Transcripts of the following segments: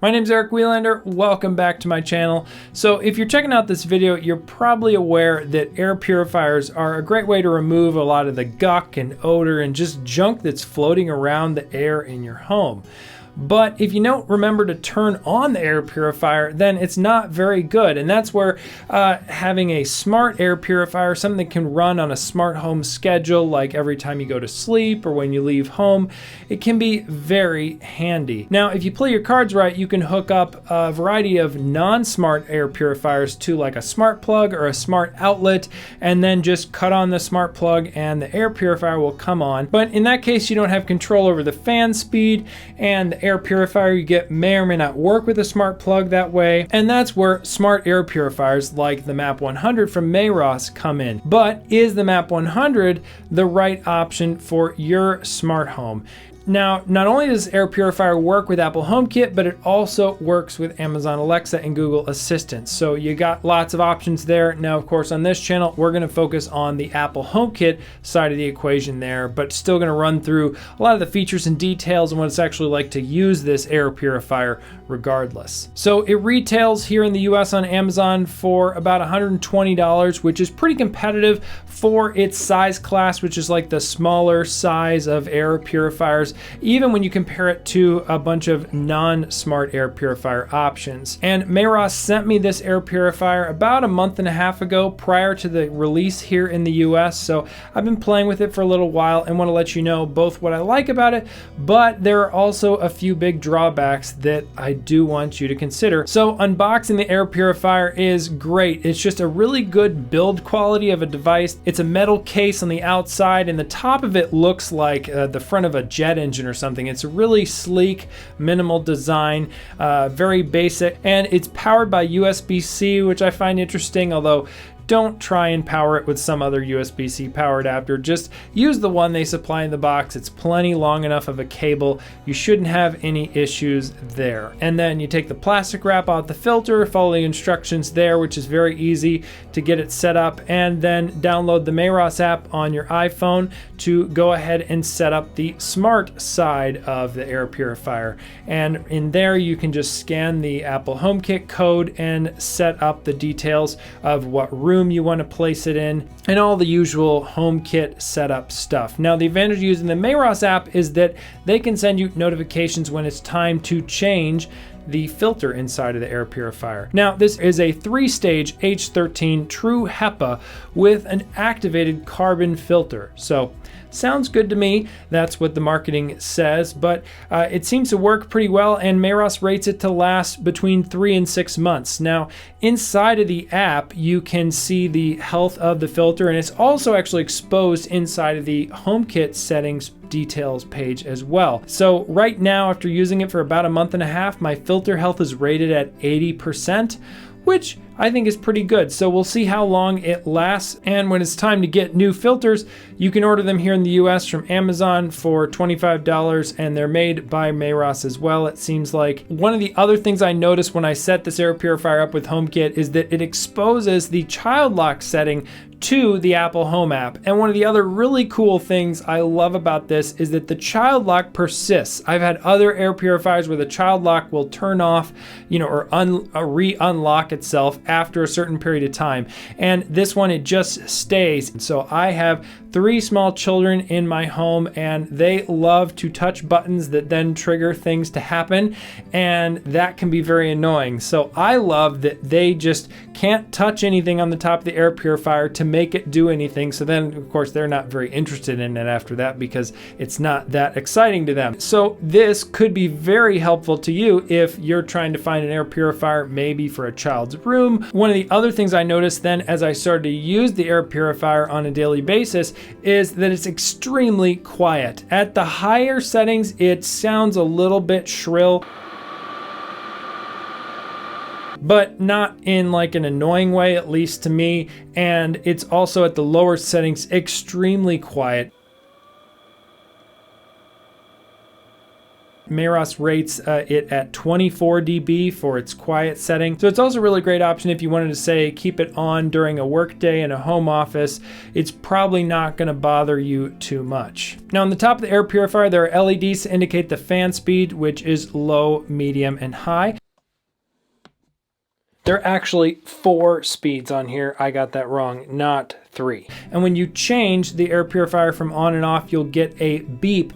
My name's Eric Welander. Welcome back to my channel. So if you're checking out this video, you're probably aware that air purifiers are a great way to remove a lot of the gunk and odor and just junk that's floating around the air in your home. But if you don't remember to turn on the air purifier, then it's not very good. And that's where having a smart air purifier, something that can run on a smart home schedule, like every time you go to sleep or when you leave home, it can be very handy. Now, if you play your cards right, you can hook up a variety of non-smart air purifiers to like a smart plug or a smart outlet, and then just cut on the smart plug and the air purifier will come on. But in that case, you don't have control over the fan speed, and the air purifier you get may or may not work with a smart plug that way, and that's where smart air purifiers like the MAP 100 from Meross come in. But is the MAP 100 the right option for your smart home? Now, not only does air purifier work with Apple HomeKit, but it also works with Amazon Alexa and Google Assistant. So you got lots of options there. Now, of course, on this channel, we're going to focus on the Apple HomeKit side of the equation there, but still going to run through a lot of the features and details and what it's actually like to use this air purifier regardless. So it retails here in the US on Amazon for about $120, which is pretty competitive for its size class, which is like the smaller size of air purifiers, even when you compare it to a bunch of non-smart air purifier options. And Meross sent me this air purifier about a month and a half ago prior to the release here in the US. So I've been playing with it for a little while and want to let you know both what I like about it, but there are also a few big drawbacks that I do want you to consider. So unboxing the air purifier is great. It's just a really good build quality of a device. It's a metal case on the outside, and the top of it looks like the front of a jet engine or something. It's a really sleek, minimal design, very basic, and it's powered by USB-C, which I find interesting, although don't try and power it with some other USB-C power adapter. Just use the one they supply in the box. It's plenty long enough of a cable. You shouldn't have any issues there. And then you take the plastic wrap out the filter, follow the instructions there, which is very easy to get it set up, and then download the Meross app on your iPhone to go ahead and set up the smart side of the air purifier. And in there, you can just scan the Apple HomeKit code and set up the details of what room you want to place it in and all the usual HomeKit setup stuff. Now, the advantage of using the Meross app is that they can send you notifications when it's time to change the filter inside of the air purifier. Now, this is a 3-stage H13 true HEPA with an activated carbon filter. So sounds good to me. That's what the marketing says, but it seems to work pretty well, and Meross rates it to last between 3 and 6 months. Now, inside of the app, you can see the health of the filter, and it's also actually exposed inside of the HomeKit settings details page as well. So right now, after using it for about a month and a half, my filter health is rated at 80%, which I think is pretty good. So we'll see how long it lasts. And when it's time to get new filters, you can order them here in the US from Amazon for $25, and they're made by Meross as well, it seems like. One of the other things I noticed when I set this air purifier up with HomeKit is that it exposes the child lock setting to the Apple Home app. And one of the other really cool things I love about this is that the child lock persists. I've had other air purifiers where the child lock will turn off, or re-unlock itself after a certain period of time. And this one, it just stays. So I have 3 small children in my home, and they love to touch buttons that then trigger things to happen, and that can be very annoying. So I love that they just can't touch anything on the top of the air purifier to make it do anything. So then, of course, they're not very interested in it after that because it's not that exciting to them. So this could be very helpful to you if you're trying to find an air purifier, maybe for a child's room. One of the other things I noticed then as I started to use the air purifier on a daily basis is that it's extremely quiet. At the higher settings, it sounds a little bit shrill, but not in like an annoying way, at least to me. And it's also at the lower settings extremely quiet. Meross rates it at 24 dB for its quiet setting. So it's also a really great option if you wanted to say keep it on during a work day in a home office. It's probably not going to bother you too much. Now on the top of the air purifier, there are LEDs to indicate the fan speed, which is low, medium, and high. There are actually 4 speeds on here. I got that wrong, not 3. And when you change the air purifier from on and off, you'll get a beep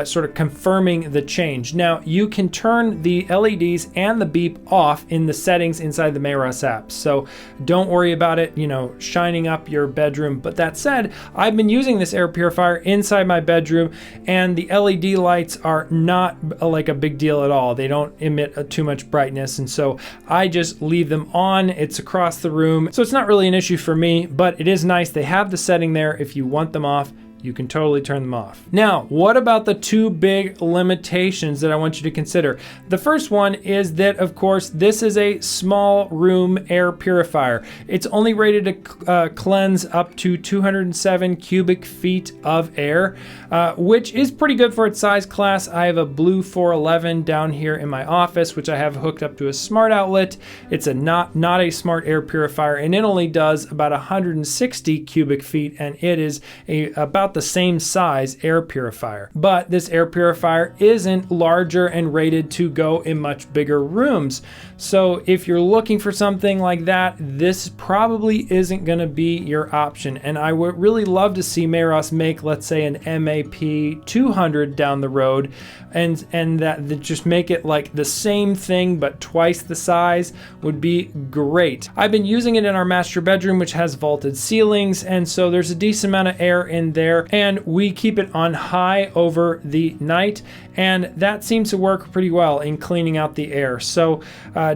sort of confirming the change. Now you can turn the LEDs and the beep off in the settings inside the Meross app. So don't worry about it, you know, shining up your bedroom. But that said, I've been using this air purifier inside my bedroom and the LED lights are not like a big deal at all. They don't emit too much brightness. And so I just leave them on. It's across the room. So it's not really an issue for me, but it is nice. They have the setting there. If you want them off, you can totally turn them off. Now, what about the 2 big limitations that I want you to consider? The first one is that, of course, this is a small room air purifier. It's only rated to cleanse up to 207 cubic feet of air, which is pretty good for its size class. I have a blue 411 down here in my office, which I have hooked up to a smart outlet. It's not a smart air purifier, and it only does about 160 cubic feet, and it is about the same size air purifier. But this air purifier isn't larger and rated to go in much bigger rooms. So if you're looking for something like that, this probably isn't going to be your option. And I would really love to see Meross make, let's say, an MAP 200 down the road, and that just make it like the same thing but twice the size would be great. I've been using it in our master bedroom, which has vaulted ceilings, and so there's a decent amount of air in there, and we keep it on high over the night, and that seems to work pretty well in cleaning out the air. So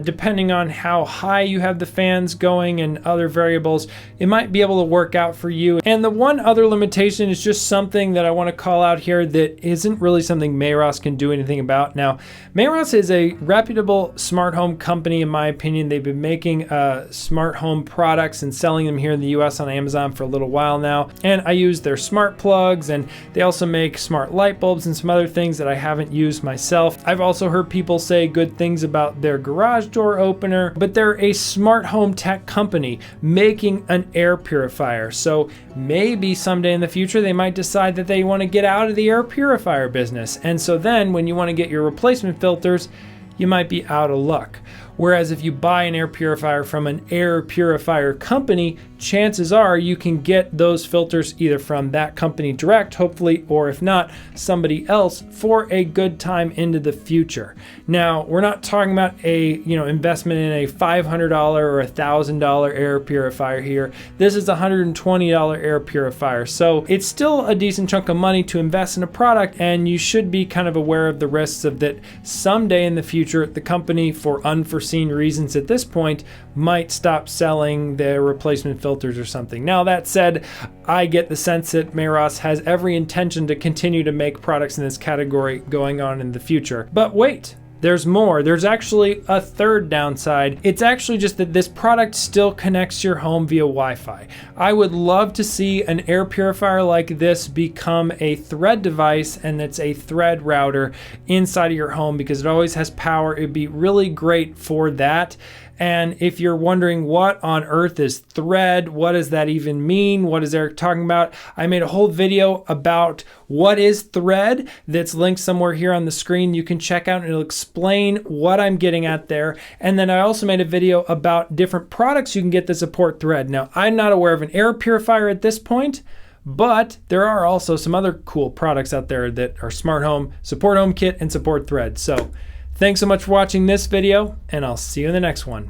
depending on how high you have the fans going and other variables, it might be able to work out for you. And the one other limitation is just something that I want to call out here that isn't really something Meross can do anything about. Now, Meross is a reputable smart home company, in my opinion. They've been making smart home products and selling them here in the US on Amazon for a little while now, and I use their smart plugs, and they also make smart light bulbs and some other things that I haven't used myself. I've also heard people say good things about their garage door opener, but they're a smart home tech company making an air purifier. So maybe someday in the future they might decide that they want to get out of the air purifier business. And so then when you want to get your replacement filters, you might be out of luck. Whereas if you buy an air purifier from an air purifier company, chances are you can get those filters either from that company direct, hopefully, or if not, somebody else for a good time into the future. Now, we're not talking about a investment in a $500 or $1,000 air purifier here. This is a $120 air purifier. So it's still a decent chunk of money to invest in a product, and you should be kind of aware of the risks of that someday in the future, the company, for unforeseen reasons at this point, might stop selling their replacement filters or something. Now, that said, I get the sense that Meross has every intention to continue to make products in this category going on in the future. But wait, there's more. There's actually a third downside. It's actually just that this product still connects your home via Wi-Fi. I would love to see an air purifier like this become a Thread device, and it's a Thread router inside of your home because it always has power. It'd be really great for that. And if you're wondering what on earth is Thread, what does that even mean? What is Eric talking about? I made a whole video about what is Thread that's linked somewhere here on the screen. You can check out and it'll explain what I'm getting at there. And then I also made a video about different products you can get that support Thread. Now, I'm not aware of an air purifier at this point, but there are also some other cool products out there that are smart home, support HomeKit, and support Thread. So thanks so much for watching this video, and I'll see you in the next one.